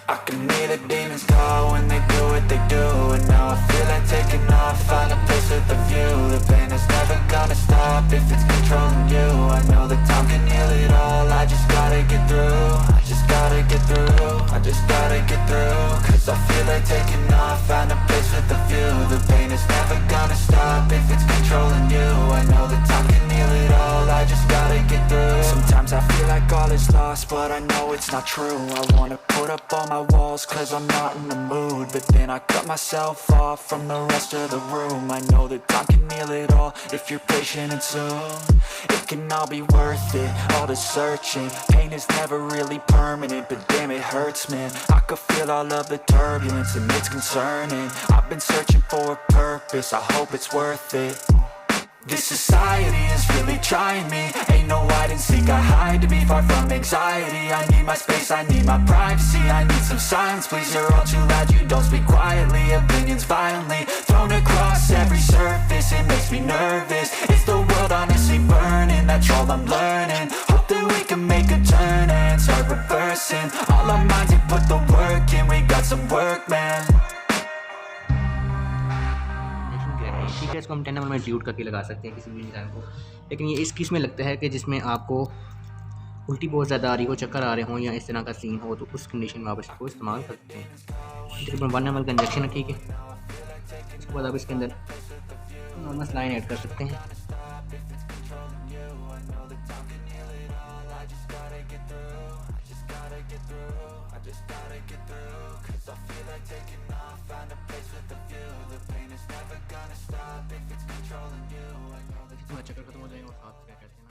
I can hear the demons call when they do what they do. And now I feel like taking off, find a place with a view. The pain is never gonna stop if it's controlling you. I know that time can heal it all, I just gotta get through. I just gotta get through, I just gotta get through. Cause I feel like taking off, find a place with a view. The pain is never gonna stop if it's controlling you. I know that time can heal it all, I just gotta get through. Sometimes I feel like all is lost, but I know it's not true. I wanna put up all my walls cause I'm not in the mood, but then I cut myself off from the rest of the room. I know that time can heal it all if you're patient, and soon it can all be worth it, all the searching. Pain is never really permanent, but damn it hurts, man. I could feel all of the turbulence and it's concerning. I've been searching for a purpose, I hope it's worth it. This society is really trying me. Ain't no hide and seek, I hide to be far from anxiety. I need my space, I need my privacy. I need some silence, please, you're all too loud. You don't speak quietly, opinions violently thrown across every surface. It makes me nervous, is the world honestly burning? That's all I'm learning. Hope that we can make a turn and start reversing all our minds and put the work in. We got some work, man. ठीक है, इसको हम 10 mm में duet करके लगा सकते हैं किसी भी डिज़ाइन को। लेकिन ये इस किस में लगता है कि जिसमें आपको उल्टी बहुत ज़्यादा आ रही हो, चक्कर आ रहे हों या इस तरह का सीन हो, तो उस कंडीशन में आप इसको इस्तेमाल करते हैं। तकरीबन 1 ml का इंजेक्शन है, ठीक है। उसके बाद आप इसके अंदर नॉर्मल लाइन ऐड कर सकते हैं। चक्कर खत्म हो जाएगा और साथ क्या कहते हैं